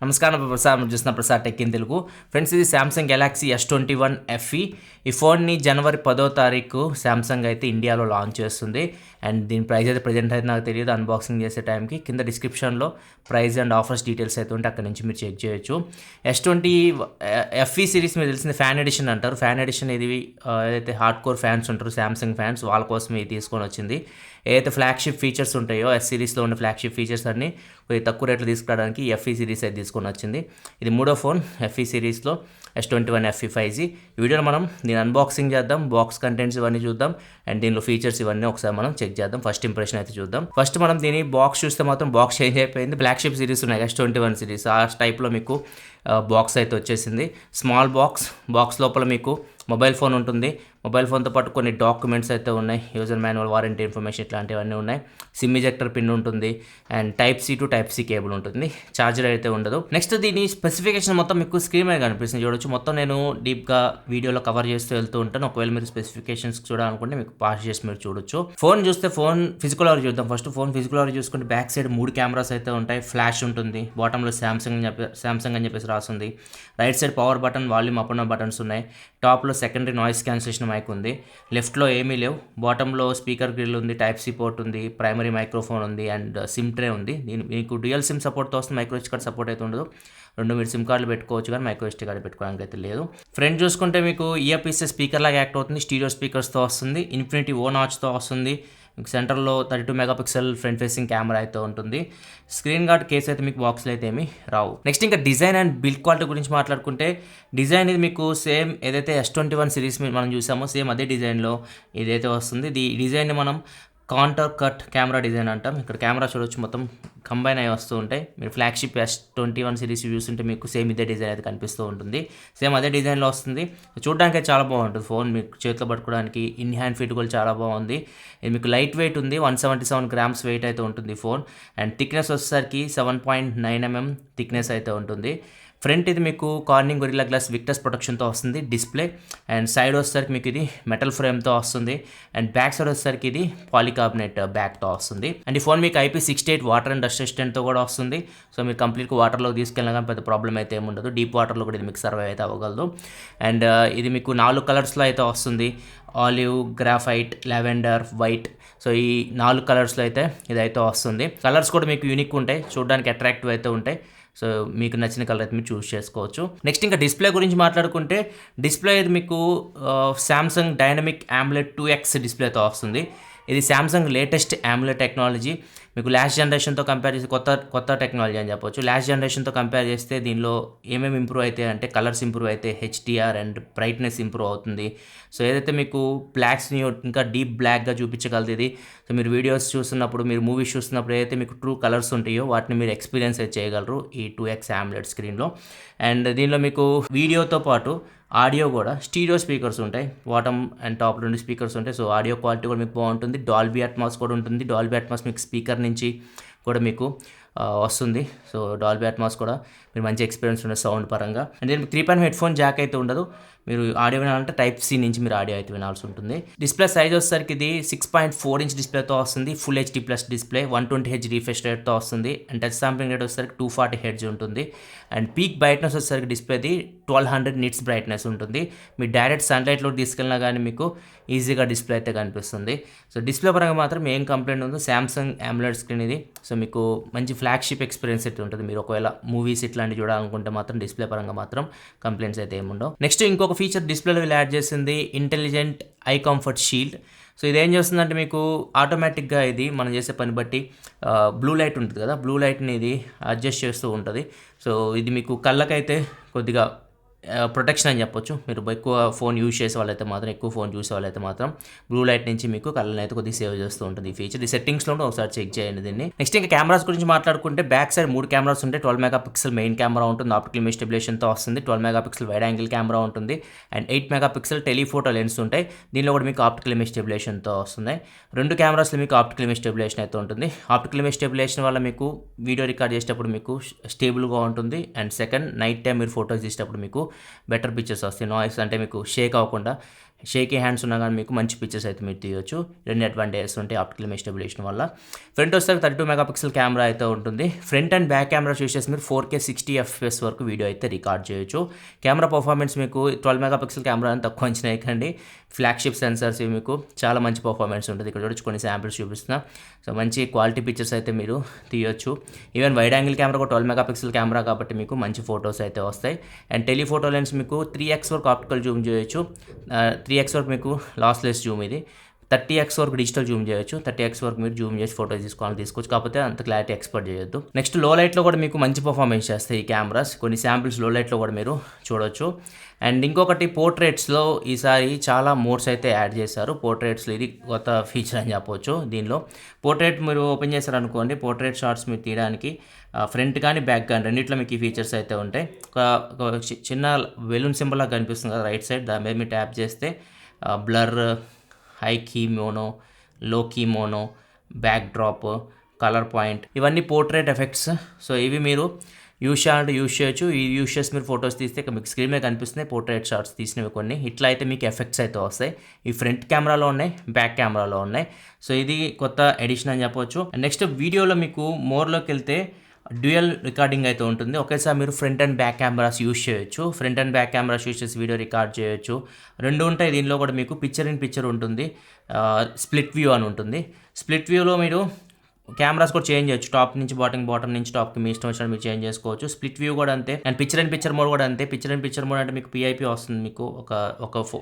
నమస్కారం ప్రసాద్ చూసిన Prasad tech in Telugu. Friends, ఇది శాంసంగ్ గెలాక్సీ S21 FE. ఈ ఫోన్ని జనవరి 10వ తారీఖు శాంసంగ్ అయితే ఇండియాలో లాంచ్ చేస్తుంది. అండ్ దీని ప్రైస్ అయితే ప్రజెంట్ అయితే నాకు తెలియదు. అన్బాక్సింగ్ చేసే టైంకి కింద డిస్క్రిప్షన్లో ప్రైస్ అండ్ ఆఫర్స్ డీటెయిల్స్ అయితే ఉంటే అక్కడ నుంచి మీరు చెక్ చేయొచ్చు. S20 FE సిరీస్ మీరు తెలిసింది ఫ్యాన్ ఎడిషన్ అంటారు. ఫ్యాన్ ఎడిషన్ ఇది ఏదైతే హార్డ్ కోర్ ఫ్యాన్స్ ఉంటారు, శాంసంగ్ ఫ్యాన్స్, వాళ్ళ కోసం ఇది తీసుకొని వచ్చింది. ఏదైతే ఫ్లాగ్షిప్ ఫీచర్స్ ఉంటాయో S సిరీస్లో ఉన్న ఫ్లాగ్షిప్ ఫీచర్స్ అన్ని కొద్దిగా తక్కువ రేట్లు తీసుకురావడానికి FE సిరీస్ అయితే తీసుకొని వచ్చింది. ఇది మూడో ఫోన్ FE సిరీస్లో, S21 FE 5G. ఈ వీడియోలో మనం దీని అన్బాక్సింగ్ చేద్దాం, బాక్స్ కంటెంట్స్ ఇవన్నీ చూద్దాం, అండ్ దీనిలో ఫీచర్స్ ఇవన్నీ ఒకసారి మనం చెక్ చేద్దాం. ఫస్ట్ ఇంప్రెషన్ అయితే చూద్దాం. ఫస్ట్ మనం దీని బాక్స్ చూస్తే మాత్రం బాక్స్ చేంజ్ అయిపోయింది. ఫ్లాగ్షిప్ సిరీస్ ఉన్నాయి S21 సిరీస్, ఆ టైప్లో మీకు బాక్స్ అయితే వచ్చేసింది. స్మాల్ బాక్స్ లోపల మీకు మొబైల్ ఫోన్ ఉంటుంది. మొబైల్ ఫోన్తో పాటు కొన్ని డాక్యుమెంట్స్ అయితే ఉన్నాయి, యూజర్ మాన్యువల్, వారంటీ ఇన్ఫర్మేషన్ ఇట్లాంటివన్నీ ఉన్నాయి. సిమ్ ఇజెక్టర్ పిన్ ఉంటుంది, and Type-C to Type-C cable ఉంటుంది. ఛార్జర్ అయితే ఉండదు. నెక్స్ట్ దీని స్పెసిఫికేషన్ మొత్తం మీకు స్క్రీన్ మీద కనిపిస్తుంది, చూడొచ్చు. మొత్తం నేను డీప్గా వీడియోలో కవర్ చేస్తూ వెళ్తూ ఉంటాను. ఒకవేళ మీరు స్పెసిఫికేషన్స్ చూడాలనుకుంటే మీకు పాస్ చేసి మీరు చూడొచ్చు. ఫోన్ చూస్తే ఫోన్ ఫిజికల్ అవర్ చూద్దాం. ఫస్ట్ ఫోన్ ఫిజికల్ అవర్ చూసుకుంటే బ్యాక్ సైడ్ 3 కెమెరాస్ అయితే ఉంటాయి. ఫ్లాష్ ఉంటుంది. బాటంలో శాంసంగ్ అని చెప్పేసి రాస్తుంది. Right side power button, volume up and down buttons ఉన్నాయి. టాప్లో సెకండరీ నాయిస్ క్యాన్సిలేషన్ మైక్ ఉంది. లెఫ్ట్లో ఏమీ లేవు. బాటంలో స్పీకర్ గ్రిల్ ఉంది, Type-C పోర్ట్ ఉంది, ప్రైమరీ మైక్రోఫోన్ ఉంది, అండ్ సిమ్ ట్రే ఉంది. దీని మీకు డ్యూయల్ సిమ్ సపోర్ట్తో వస్తుంది. మైక్రో SD కార్డ్ సపోర్ట్ అయితే ఉండదు. 2 మీరు సిమ్ కార్డులు పెట్టుకోవచ్చు, కానీ మైక్రో SD కార్డు పెట్టుకోవడానికి అయితే లేదు. ఫ్రంట్ చూసుకుంటే మీకు ఇయర్ పీస్ స్పీకర్ లాగా యాక్ట్ అవుతుంది. స్టీరియో స్పీకర్స్తో వస్తుంది. ఇన్ఫినిటీ ఓ నాచ్తో వస్తుంది. మీకు సెంటర్లో 32 మెగాపిక్సెల్ ఫ్రంట్ ఫేసింగ్ కెమెరా అయితే ఉంటుంది. స్క్రీన్ గార్డ్ కేస్ అయితే మీకు బాక్స్లో అయితే ఏమి రావు. నెక్స్ట్ ఇంకా డిజైన్ అండ్ బిల్డ్ క్వాలిటీ గురించి మాట్లాడుకుంటే, డిజైన్ ఇది మీకు సేమ్ ఏదైతే S21 సిరీస్ మనం చూసామో సేమ్ అదే డిజైన్లో ఇదైతే వస్తుంది. ఈ డిజైన్ని మనం కాంటర్ కట్ కెమెరా డిజైన్ అంటాం. ఇక్కడ కెమెరా చూడొచ్చు, మొత్తం కంబైన్ అయ్యి వస్తూ ఉంటాయి. మీరు ఫ్లాగ్షిప్ S21 సిరీస్ చూస్తుంటే మీకు సేమ్ ఇదే డిజైన్ అయితే కనిపిస్తూ ఉంటుంది. సేమ్ అదే డిజైన్లో వస్తుంది. చూడడానికి చాలా బాగుంటుంది. ఫోన్ మీకు చేతిలో పట్టుకోవడానికి ఇన్ హ్యాండ్ ఫిట్ కూడా చాలా బాగుంది. ఇది మీకు లైట్ వెయిట్ ఉంది. 177 గ్రామ్స్ వెయిట్ అయితే ఉంటుంది ఫోన్. అండ్ థిక్నెస్ వచ్చేసరికి 7.9 mm థిక్నెస్ అయితే ఉంటుంది. ఫ్రంట్ ఇది మీకు కార్నింగ్ గొరిల్లా గ్లాస్ విక్టర్స్ ప్రొటెక్షన్తో వస్తుంది డిస్ప్లే. అండ్ సైడ్ వచ్చేసరికి మీకు ఇది మెటల్ ఫ్రేమ్తో వస్తుంది. అండ్ బ్యాక్ సైడ్ వచ్చేసరికి ఇది పాలికార్బనేట్ బ్యాక్తో వస్తుంది. అండ్ ఈ ఫోన్ మీకు IP68 వాటర్ అండ్ డస్ట్ రెసిస్టెంట్తో కూడా వస్తుంది. సో మీరు కంప్లీట్గా వాటర్లో తీసుకెళ్ళినా కానీ పెద్ద ప్రాబ్లం అయితే ఏమి ఉండదు. డీప్ వాటర్లో కూడా ఇది మీకు సర్వైవ్ అయితే అవ్వగలదు. అండ్ ఇది మీకు 4 కలర్స్లో అయితే వస్తుంది. Olive, graphite, lavender, white. So ఈ 4 కలర్స్లో అయితే ఇదైతే వస్తుంది. కలర్స్ కూడా మీకు యూనిక్ ఉంటాయి, చూడడానికి అట్రాక్టివ్ అయితే ఉంటాయి. సో మీకు నచ్చిన కలర్ అయితే మీరు చూస్ చేసుకోవచ్చు. నెక్స్ట్ ఇంకా డిస్ప్లే గురించి మాట్లాడుకుంటే, డిస్ప్లే ఇది మీకు శాంసంగ్ డైనమిక్ AMOLED 2X డిస్ప్లేతో వస్తుంది. ఇది శాంసంగ్ లేటెస్ట్ AMOLED టెక్నాలజీ. మీకు లాస్ట్ జనరేషన్తో కంపేర్ చేసి కొత్త టెక్నాలజీ అని చెప్పొచ్చు. లాస్ట్ జనరేషన్తో కంపేర్ చేస్తే దీనిలో ఏమేమి ఇంప్రూవ్ అవుతాయి అంటే, కలర్స్ ఇంప్రూవ్ అయితే, HDR అండ్ బ్రైట్నెస్ ఇంప్రూవ్ అవుతుంది. సో ఏదైతే మీకు బ్లాక్స్ని ఇంకా డీప్ బ్లాక్గా చూపించగలదు ఇది. సో మీరు వీడియోస్ చూస్తున్నప్పుడు, మీరు మూవీస్ చూస్తున్నప్పుడు ఏదైతే మీకు ట్రూ కలర్స్ ఉంటాయో వాటిని మీరు ఎక్స్పీరియన్స్ అయితే చేయగలరు ఈ 2X AMOLED స్క్రీన్లో. అండ్ దీనిలో మీకు వీడియోతో పాటు ఆడియో కూడా స్టీరియో స్పీకర్స్ ఉంటాయి. బాటమ్ అండ్ టాప్ 2 స్పీకర్స్ ఉంటాయి. సో ఆడియో క్వాలిటీ కూడా మీకు బాగుంటుంది. డాల్బీ అట్మాస్ కూడా ఉంటుంది. డాల్బీ అట్మాస్ మీకు స్పీకర్ నుంచి కూడా మీకు వస్తుంది. సో డాల్బీ అట్మాస్ కూడా మీరు మంచి ఎక్స్పీరియన్స్ ఉంటుంది సౌండ్ పరంగా. అండ్ దీనికి 3.5 హెడ్ఫోన్ జాక్ అయితే ఉండదు. మీరు ఆడియో వినాలంటే Type-C నుంచి మీరు ఆడియో అయితే వినాల్సి ఉంటుంది. డిస్ప్లే సైజ్ వచ్చేసరికి ఇది 6.4 ఇంచ్ డిస్ప్లేతో వస్తుంది. Full HD+ display, 120Hz refresh రేట్తో వస్తుంది. అండ్ టచ్ సాంప్లింగ్ రేట్ వచ్చేసరికి 240 Hz ఉంటుంది. అండ్ పీక్ బ్రైట్నెస్ వచ్చేసరికి డిస్ప్లేది 1200 nits బ్రైట్నెస్ ఉంటుంది. మీరు డైరెక్ట్ సన్లైట్లో తీసుకెళ్ళినా కానీ మీకు ఈజీగా డిస్ప్లే అయితే కనిపిస్తుంది. సో డిస్ప్లే పరంగా మాత్రం ఏం కంప్లైంట్ ఉందో, శాంసంగ్ AMOLED స్క్రీన్ ఇది. సో మీకు మంచి ఫ్లాగ్షిప్ ఎక్స్పీరియన్స్ అయితే ఉంటుంది. మీరు ఒకవేళ మూవీస్ ఇట్లాంటివి చూడాలనుకుంటే మాత్రం డిస్ప్లే పరంగా మాత్రం కంప్లైంట్స్ అయితే ఏముండవు. నెక్స్ట్ ఇంకొక ఫీచర్ డిస్ప్లేలో వీళ్ళు యాడ్ చేసింది intelligent eye comfort shield. So ఇదేం చేస్తుందంటే మీకు ఆటోమేటిక్గా ఇది మనం చేసే పని బట్టి బ్లూ లైట్ ఉంటుంది కదా, బ్లూ లైట్ని ఇది అడ్జస్ట్ చేస్తూ ఉంటుంది. సో ఇది మీకు కళ్ళకైతే కొద్దిగా ప్రొటెక్షన్ అని చెప్పొచ్చు. మీరు ఎక్కువ ఫోన్ యూజ్ చేసే వాళ్ళైతే మాత్రం, ఎక్కువ ఫోన్ చూసే వాళ్ళైతే మాత్రం బ్లూ లైట్ నుంచి మీకు కళ్ళని అయితే కొద్దిగా సేవ్ చేస్తూ ఉంటుంది ఈ ఫీచర్. ఈ సెట్టింగ్స్లో ఒకసారి చెక్ చేయండి దీన్ని. నెక్స్ట్ ఇంకా కెమెరాస్ గురించి మాట్లాడుకుంటే, బ్యాక్ సైడ్ 3 కెమెరాస్ ఉంటాయి. 12 మెగాపిక్సెల్ మెయిన్ కెమెరా ఉంటుంది, ఆప్టికల్ ఇమేజ్ స్టెబిలైజేషన్తో వస్తుంది. 12 మెగాపిక్సెల్ వైడ్ యాంగిల్ కెమెరా ఉంటుంది. అండ్ 8 మెగాపిక్సెల్ టెలిఫోటో లెన్స్ ఉంటాయి. దీనిలో కూడా మీకు ఆప్టికల్ ఇమేజ్ స్టెబిలైజేషన్తో వస్తుంది. 2 కెమెరాస్లో మీకు ఆప్టికల్ ఇమేజ్ స్టెబిలైజేషన్ అయితే ఉంటుంది. ఆప్టికల్ ఇమేజ్ స్టెబిలైజేషన్ వల్ల మీకు వీడియో రికార్డ్ చేసేటప్పుడు మీకు స్టేబుల్గా ఉంటుంది. అండ్ సెకండ్, నైట్ టైం మీరు ఫోటోస్ తీసేటప్పుడు మీకు బెటర్ పిక్చర్స్ వస్తాయి. నాయిస్ అంటే మీకు షేక్ అవ్వకుండా షేకీ హ్యాండ్స్ ఉన్నా కానీ మీకు మంచి పిక్చర్స్ అయితే మీరు తీయొచ్చు. 2 అడ్వాంటేజెస్ ఉంటాయి ఆప్టికల్ ఇమేజ్ స్టెబిలైజేషన్ వల్ల. ఫ్రంట్ వస్తే 32 మెగాపిక్సెల్ కెమెరా అయితే ఉంటుంది. ఫ్రంట్ అండ్ బ్యాక్ కెమెరా చూసేసి మీరు 4K 60 FPS వరకు వీడియో అయితే రికార్డ్ చేయొచ్చు. కెమెరా పర్ఫార్మెన్స్ మీకు 12 మెగాపిక్సెల్ కెమెరా అని తక్కువ అంచనా వేయకండి. ఫ్లాగ్షిప్ సెన్సర్స్ ఇవి మీకు చాలా మంచి పర్ఫార్మెన్స్ ఉంటుంది. ఇక్కడ చూడొచ్చు కొన్ని శాంపిల్స్ చూపిస్తున్నా. సో మంచి క్వాలిటీ పిక్చర్స్ అయితే మీరు తీయొచ్చు. ఈవెన్ వైడ్ యాంగిల్ కెమెరా కూడా 12 మెగాపిక్సెల్ కెమెరా కాబట్టి మీకు మంచి ఫొటోస్ అయితే వస్తాయి. అండ్ టెలిఫోటో లెన్స్ మీకు 3x వరకు ఆప్టికల్ జూమ్ చేయొచ్చు. 3x వరకు మీకు లాస్లెస్ జూమ్ ఇది. 30x వరకు డిజిటల్ జూమ్ చేయొచ్చు. 30x వరకు మీరు జూమ్ చేసి ఫోటోస్ తీసుకోవచ్చు. కాకపోతే అంత క్లారిటీ ఎక్స్పెక్ట్ చేయొద్దు. నెక్స్ట్ లో లైట్లో కూడా మీకు మంచి పర్ఫార్మెన్స్ చేస్తాయి ఈ కెమెరాస్. కొన్ని శాంపిల్స్ లో లైట్లో కూడా మీరు చూడొచ్చు. అండ్ ఇంకొకటి పోర్ట్రేట్స్లో ఈసారి చాలా మోడ్స్ అయితే యాడ్ చేశారు. పోర్ట్రేట్స్లో ఇది కొత్త ఫీచర్ అని చెప్పవచ్చు. దీనిలో పోర్ట్రేట్ మీరు ఓపెన్ చేశారనుకోండి, పోర్ట్రేట్ షాట్స్ మీరు తీయడానికి ఫ్రంట్ కానీ బ్యాక్ కానీ రెండిట్లో మీకు ఈ ఫీచర్స్ అయితే ఉంటాయి. ఒక చిన్న బెలూన్ సింబల్ లాగా కనిపిస్తుంది కదా రైట్ సైడ్, దాని మీద మీరు ట్యాప్ చేస్తే blur, high key mono, low key mono, backdrop, colour point, ఇవన్నీ పోర్ట్రేట్ ఎఫెక్ట్స్. సో ఇవి మీరు యూజ్ చేయొచ్చు. ఈ యూజ్ చేసి మీరు ఫొటోస్ తీస్తే మీకు స్క్రీన్ మీద కనిపిస్తున్నాయి పోర్ట్రేట్ షాట్స్ తీసినవి కొన్ని. ఇట్లా అయితే మీకు ఎఫెక్ట్స్ అయితే వస్తాయి. ఈ ఫ్రంట్ కెమెరాలో ఉన్నాయి, బ్యాక్ కెమెరాలో ఉన్నాయి. సో ఇది కొత్త ఎడిషన్ అని చెప్పవచ్చు. నెక్స్ట్ వీడియోలో మీకు మోర్లోకి వెళ్తే డ్యూయల్ రికార్డింగ్ అయితే ఉంటుంది. ఒకేసారి మీరు front and back cameras use చేయొచ్చు. Front and back cameras use చేసి వీడియో రికార్డ్ చేయొచ్చు. రెండు ఉంటాయి. దీనిలో కూడా మీకు పిక్చర్ ఇన్ పిక్చర్ ఉంటుంది, స్ప్లిట్ వ్యూ అని ఉంటుంది. స్ప్లిట్ వ్యూలో మీరు కెమెరాస్ కూడా చేంజ్ చేయొచ్చు. టాప్ నుంచి బాటమ్ నుంచి టాప్కి మీ ఇష్టం వచ్చినట్టు మీరు చేంజ్ చేసుకోవచ్చు. స్ప్లిట్ వ్యూ కూడా అంతే. And picture and picture mode కూడా అంతే. పిక్చర్ అండ్ పిక్చర్ మోడ్ అంటే మీకు PIP వస్తుంది. మీకు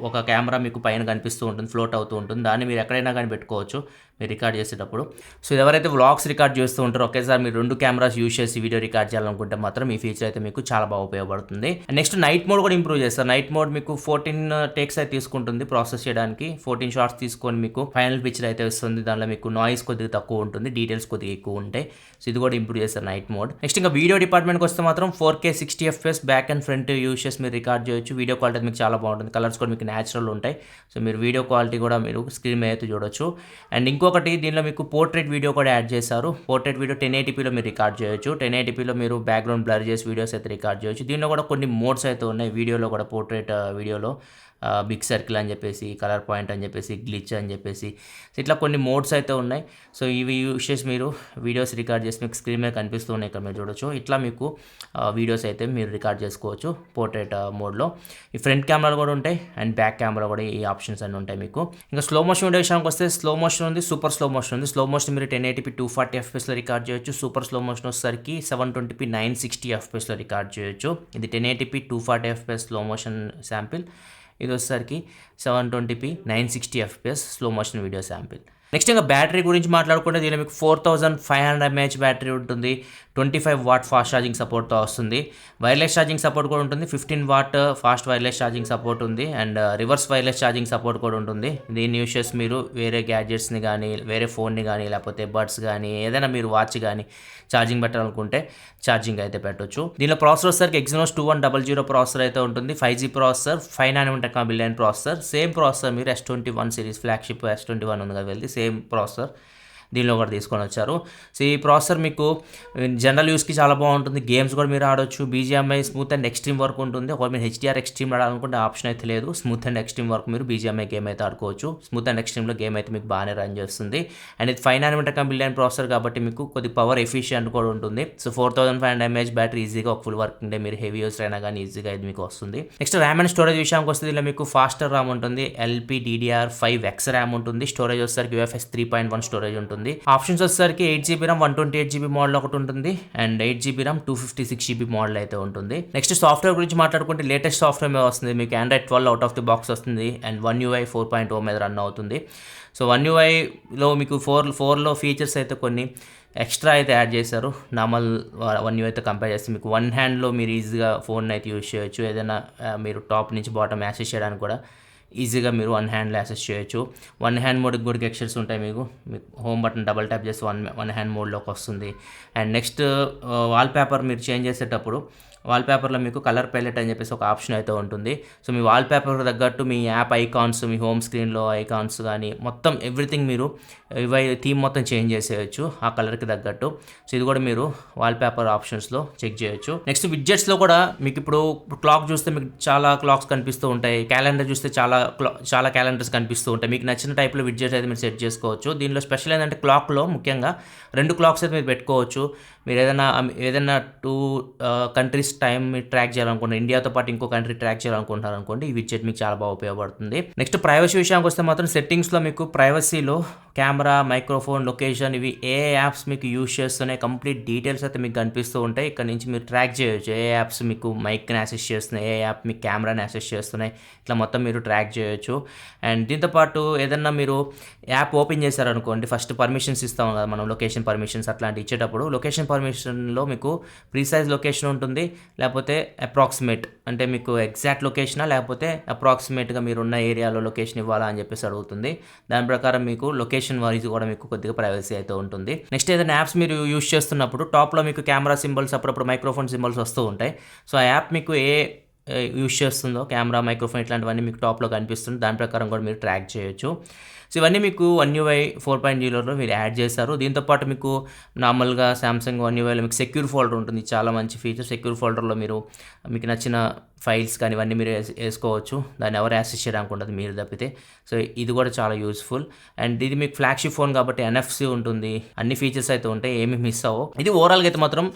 ఒక కెమెరా మీకు పైన కనిపిస్తూ ఉంటుంది, ఫ్లోట్ అవుతూ ఉంటుంది. దాన్ని మీరు ఎక్కడైనా కానీ పెట్టుకోవచ్చు మీరు రికార్డ్ చేసేటప్పుడు. సో ఎవరైతే వ్లాగ్స్ రికార్డ్ చేస్తూ ఉంటారో ఒకేసారి మీరు 2 కెమెరాస్ యూజ్ చేసి వీడియో రికార్డ్ చేయాలనుకుంటే మాత్రం ఈ ఫీచర్ అయితే మీకు చాలా బాగా ఉపయోగపడుతుంది. నెక్స్ట్ నైట్ మోడ్ కూడా ఇంప్రూవ్ చేస్తారు. నైట్ మోడ్ మీకు 14 టేక్స్ అయితే తీసుకుంటుంది ప్రాసెస్ చేయడానికి. 14 షాట్స్ తీసుకొని మీకు ఫైనల్ పిక్చర్ అయితే వస్తుంది. దానిలో మీకు నాయిస్ కొద్దిగా తక్కువ ఉంటుంది, డీటెయిల్స్ కొద్దిగా ఎక్కువ ఉంటాయి. సో ఇది కూడా ఇంప్రూవ్ చేస్తారు నైట్ మోడ్. నెక్స్ట్ ఇంకా వీడియో డిపార్ట్మెంట్కి వస్తే మాత్రం 4K 60 FPS back and front use చేసి మీరు రికార్డ్ చేయొచ్చు. వీడియో క్వాలిటీ మీకు చాలా బాగుంటుంది. కలర్స్ కూడా మీకు న్యాచురల్ ఉంటాయి. సో మీరు వీడియో క్వాలిటీ కూడా మీరు స్క్రీన్ మీద అయితే చూడొచ్చు. అండ్ ఇంకొకటి దీనిలో మీకు పోర్ట్రేట్ వీడియో కూడా యాడ్ చేశారు. పోర్ట్రేట్ వీడియో 1080pలో మీరు రికార్డ్ చేయొచ్చు. 1080pలో మీరు బ్యాక్గ్రౌండ్ బ్లర్ చేసి వీడియోస్ అయితే రికార్డ్ చేయొచ్చు. దీనిలో కూడా కొన్ని మోడ్స్ అయితే ఉన్నాయి. వీడియోలో కూడా పోర్ట్రేట్ వీడియోలో బిగ్ సర్కిల్ అని చెప్పేసి, కలర్ పాయింట్ అని చెప్పేసి, గ్లిచ్ అని చెప్పేసి, ఇట్లా కొన్ని మోడ్స్ అయితే ఉన్నాయి. సో ఇవి యూజ్ చేసి మీరు వీడియోస్ రికార్డ్ చేసి మీకు స్క్రీన్ మీద కనిపిస్తూ ఉన్నాయి, ఇక్కడ మీరు చూడొచ్చు. ఇట్లా మీకు వీడియోస్ అయితే మీరు రికార్డ్ చేసుకోవచ్చు పోర్ట్రేట్ మోడ్లో. ఈ ఫ్రంట్ కెమెరాలు కూడా ఉంటాయి అండ్ బ్యాక్ కెమెరా కూడా ఈ ఆప్షన్స్ అన్నీ ఉంటాయి మీకు. ఇంకా స్లో మోషన్ వీడియో విషయానికి వస్తే స్లో మోషన్ ఉంది, సూపర్ స్లో మోషన్ ఉంది. స్లో మోషన్ మీరు 1080p 240 FPSలో రికార్డ్ చేయొచ్చు. సూపర్ స్లో మోషన్ వచ్చేసరికి 720p 960 FPSలో రికార్డ్ చేయొచ్చు. ఇది 1080p 240 FPS slow motion sample. ఇది వచ్చేసరికి 720p 960 FPS slow motion video sample. Next ఇంకా బ్యాటరీ గురించి మాట్లాడుకుంటే దీనిలో మీకు 4500 mAh బ్యాటరీ ఉంటుంది. 25 వాట్ ఫాస్ట్ ఛార్జింగ్ సపోర్ట్తో వస్తుంది. వైర్లెస్ ఛార్జింగ్ సపోర్ట్ కూడా ఉంటుంది. 15 watt fast wireless charging support ఉంది. And reverse wireless charging support కూడా ఉంటుంది. దీన్ని యూస్ చేసి మీరు వేరే గ్యాడ్జెట్స్ని కానీ, వేరే ఫోన్ని కానీ, లేకపోతే బడ్స్ కానీ, ఏదైనా మీరు వాచ్ కానీ ఛార్జింగ్ పెట్టాలనుకుంటే ఛార్జింగ్ అయితే పెట్టొచ్చు. దీనిలో ప్రాసెసర్ వచ్చేసరికి Exynos 2100 ప్రాసెసర్ అయితే ఉంటుంది. 5G processor, 5 nm technology processor. Same processor మీరు S21 సిరీస్ ఫ్లాగ్షిప్ S21 ఉంది కదా వెళ్తే సేమ్ ప్రాసెసర్ దీనిలో కూడా తీసుకొని వచ్చారు. సో ఈ ప్రాసెసర్ మీకు జనరల్ యూస్కి చాలా బాగుంటుంది. గేమ్స్ కూడా మీరు ఆడొచ్చు. BGMI స్మూత్ అండ్ ఎక్స్ట్రీమ్ వరకు ఉంటుంది. ఒకవేళ మీరు HDR ఎక్స్ట్రీమ్ ఆడాలనుకుంటే ఆప్షన్ అయితే లేదు. స్మూత్ అండ్ ఎక్స్ట్రీమ్ వరకు మీరు BGMI గేమ్ అయితే ఆడుకోవచ్చు. స్మూత్ అండ్ ఎక్స్ట్రీమ్లో గేమ్ అయితే మీకు బాగానే రన్ చేస్తుంది. అండ్ ఇది 5 nm టెక్నాలజీ ప్రాసెసర్ కాబట్టి మీకు కొద్ది పవర్ ఎఫిషియంట్ కూడా ఉంటుంది. సో 4500 mAh బ్యాటరీ ఈజీగా ఒక ఫుల్ వర్కింగ్ డే మీరు హెవీ యూస్ అయినా కానీ ఈజీగా ఇది మీకు వస్తుంది. నెక్స్ట్ ర్యామ్ అండ్ స్టోరేజ్ విషయానికి వస్తే ఇలా మీకు ఫాస్టర్ ర్యామ్ ఉంటుంది. LPDDR5X ర్యామ్ ఉంటుంది. స్టోరేజ్ వచ్చేసరికి UFS 3.1 స్టోరేజ్ ఉంటుంది. ఆప్షన్స్ వచ్చేసరికి 8GB RAM 128GB మోడల్ ఒకటి ఉంటుంది. And 8GB RAM 256GB model అయితే ఉంటుంది. నెక్స్ట్ సాఫ్ట్వేర్ గురించి మాట్లాడుకుంటే లేటెస్ట్ సాఫ్ట్వేర్ మీద వస్తుంది. మీకు Android 12 out of the box వస్తుంది. అండ్ One UI 4.0 మీద రన్ అవుతుంది. సో One UIలో మీకు 4లో ఫీచర్స్ అయితే కొన్ని ఎక్స్ట్రా అయితే యాడ్ చేశారు. నార్మల్ One UI అయితే కంపేర్ చేస్తే మీకు వన్ హ్యాండ్లో మీరు ఈజీగా ఫోన్ అయితే యూజ్ చేయొచ్చు. ఏదైనా మీరు టాప్ నుంచి బాటమ్ యాక్సెస్ చేయడానికి కూడా ఈజీగా మీరు వన్ హ్యాండ్లో యాక్సెస్ చేయొచ్చు. వన్ హ్యాండ్ మోడ్కి కూడా గెక్షర్స్ ఉంటాయి. మీకు హోమ్ బటన్ డబల్ ట్యాప్ చేసి వన్ హ్యాండ్ మోడ్లోకి వస్తుంది. అండ్ నెక్స్ట్ వాల్పేపర్ మీరు చేంజ్ చేసేటప్పుడు వాల్పేపర్లో మీకు కలర్ ప్యాలెట్ అని చెప్పేసి ఒక ఆప్షన్ అయితే ఉంటుంది. సో మీ వాల్పేపర్ తగ్గట్టు మీ యాప్ ఐకాన్స్, మీ హోమ్ స్క్రీన్లో ఐకాన్స్ కానీ మొత్తం ఎవ్రీథింగ్ మీరు థీమ్ మొత్తం చేంజ్ చేసేయచ్చు ఆ కలర్కి తగ్గట్టు. సో ఇది కూడా మీరు వాల్పేపర్ ఆప్షన్స్లో చెక్ చేయొచ్చు. నెక్స్ట్ విడ్జెట్స్లో కూడా మీకు ఇప్పుడు క్లాక్ చూస్తే మీకు చాలా క్లాక్స్ కనిపిస్తూ ఉంటాయి. క్యాలెండర్ చూస్తే చాలా చాలా క్యాలెండర్స్ కనిపిస్తూ ఉంటాయి. మీకు నచ్చిన టైప్లో విడ్జెట్స్ అయితే మీరు సెట్ చేసుకోవచ్చు. దీనిలో స్పెషల్ ఏంటంటే క్లాక్లో ముఖ్యంగా 2 క్లాక్స్ అయితే మీరు పెట్టుకోవచ్చు. మీరు ఏదైనా 2 కంట్రీస్ టైం మీరు ట్రాక్ చేయాలనుకుంటున్నారు, ఇండియాతో పాటు ఇంకో కంట్రీ ట్రాక్ చేయాలనుకుంటున్నారు అనుకోండి, ఈ విడ్జెట్ మీకు చాలా బాగా ఉపయోగపడుతుంది. నెక్స్ట్ ప్రైవసీ విషయానికి వస్తే మాత్రం సెట్టింగ్స్లో మీకు ప్రైవసీలో కెమెరా, మైక్రోఫోన్, లొకేషన్ ఇవి ఏ యాప్స్ మీకు యూజ్ చేస్తున్నాయి కంప్లీట్ డీటెయిల్స్ అయితే మీకు కనిపిస్తూ ఉంటాయి. ఇక్కడ నుంచి మీరు ట్రాక్ చేయొచ్చు. ఏ యాప్స్ మీకు మైక్ని యాక్సెస్ చేస్తున్నాయి, ఏ యాప్ మీకు కెమెరాని యాక్సెస్ చేస్తున్నాయి, ఇట్లా మొత్తం మీరు ట్రాక్ చేయొచ్చు. అండ్ దీంతోపాటు ఏదన్నా మీరు యాప్ ఓపెన్ చేశారనుకోండి, ఫస్ట్ పర్మిషన్స్ ఇస్తాం కదా మనం, లొకేషన్ పర్మిషన్స్ అట్లాంటి ఇచ్చేటప్పుడు లొకేషన్ పర్మిషన్లో మీకు ప్రీసైజ్ లొకేషన్ ఉంటుంది, లేకపోతే అప్రాక్సిమేట్ అంటే మీకు ఎగ్జాక్ట్ లొకేషనా లేకపోతే అప్రాక్సిమేట్గా మీరు ఉన్న ఏరియాలో లొకేషన్ ఇవ్వాలా అని చెప్పేసి అడుగుతుంది. దాని ప్రకారం మీకు లొకేషన్ వైజ్ కూడా మీకు కొద్దిగా ప్రైవసీ అయితే ఉంటుంది. నెక్స్ట్ ఏదైనా యాప్స్ మీరు యూజ్ చేస్తున్నప్పుడు టాప్లో మీకు కెమెరా సింబల్స్, అప్పుడప్పుడు మైక్రోఫోన్ సింబల్స్ వస్తూ ఉంటాయి. సో ఆ యాప్ మీకు యూజ్ చేస్తుందో కెమెరా, మైక్రోఫోన్ ఇట్లాంటివన్నీ మీకు టాప్లో కనిపిస్తుంది. దాని ప్రకారం కూడా మీరు ట్రాక్ చేయొచ్చు. సో ఇవన్నీ మీకు One UI 4.0లో మీరు యాడ్ చేశారు. దీంతోపాటు మీకు నార్మల్గా సామ్సంగ్ One UIలో మీకు సెక్యూర్ ఫోల్డర్ ఉంటుంది. చాలా మంచి ఫీచర్. సెక్యూర్ ఫోల్డర్లో మీకు నచ్చిన ఫైల్స్ కానీ ఇవన్నీ మీరు వేసుకోవచ్చు. దాన్ని ఎవరు యాక్సెస్ చేయడానికి ఉండదు మీరు తప్పితే. సో ఇది కూడా చాలా యూస్ఫుల్. అండ్ ఇది మీకు ఫ్లాగ్షిప్ ఫోన్ కాబట్టి NFC ఉంటుంది, అన్ని ఫీచర్స్ అయితే ఉంటాయి, ఏమి మిస్ అవ్వవు. ఇది ఓవరాల్గా అయితే మాత్రం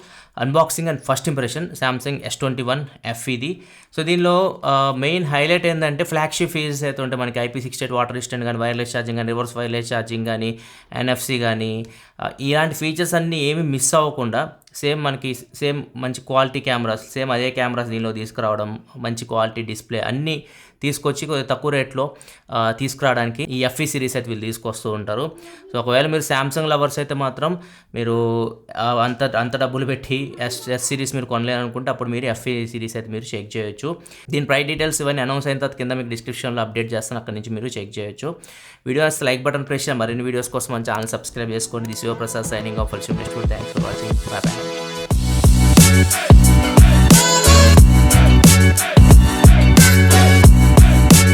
unboxing and first impression Samsung S21 FE ఇది. సో దీనిలో మెయిన్ హైలైట్ ఏంటంటే ఫ్లాగ్షిప్ ఫీచర్స్ అయితే ఉంటాయి. మనకి IP68 వాటర్ రెసిస్టెంట్ కానీ, వైర్లెస్ ఛార్జింగ్ కానీ, రివర్స్ వైర్లెస్ ఛార్జింగ్ కానీ, NFC కానీ, ఇలాంటి ఫీచర్స్ అన్నీ ఏమి మిస్ అవ్వకుండా సేమ్ మంచి క్వాలిటీ కెమెరాస్, సేమ్ అదే కెమెరాస్ దీనిలో తీసుకురావడం, మంచి క్వాలిటీ డిస్ప్లే అన్నీ తీసుకొచ్చి కొద్దిగా తక్కువ రేట్లో తీసుకురావడానికి ఈ FE సిరీస్ అయితే వీళ్ళు తీసుకొస్తూ ఉంటారు. సో ఒకవేళ మీరు సామ్సంగ్ లవర్స్ అయితే మాత్రం మీరు అంత డబ్బులు పెట్టి ఎస్ సిరీస్ మీరు కొనలేరనుకుంటే అప్పుడు మీరు FE సిరీస్ అయితే మీరు చెక్ చేయొచ్చు. దీని ప్రైస్ డీటెయిల్స్ ఇవన్నీ అనౌన్స్ అయిన తర్వాత కింద మీకు డిస్క్రిప్షన్లో అప్డేట్ చేస్తాను, అక్కడ నుంచి మీరు చెక్ చేయొచ్చు. వీడియోస్ లైక్ బటన్ ప్రెస్ చేయండి. మరిన్ని వీడియోస్ కోసం మన ఛానల్ సబ్స్క్రైబ్ చేసుకోండి. This Shivaprasad signing off. Thanks for watching. Bye.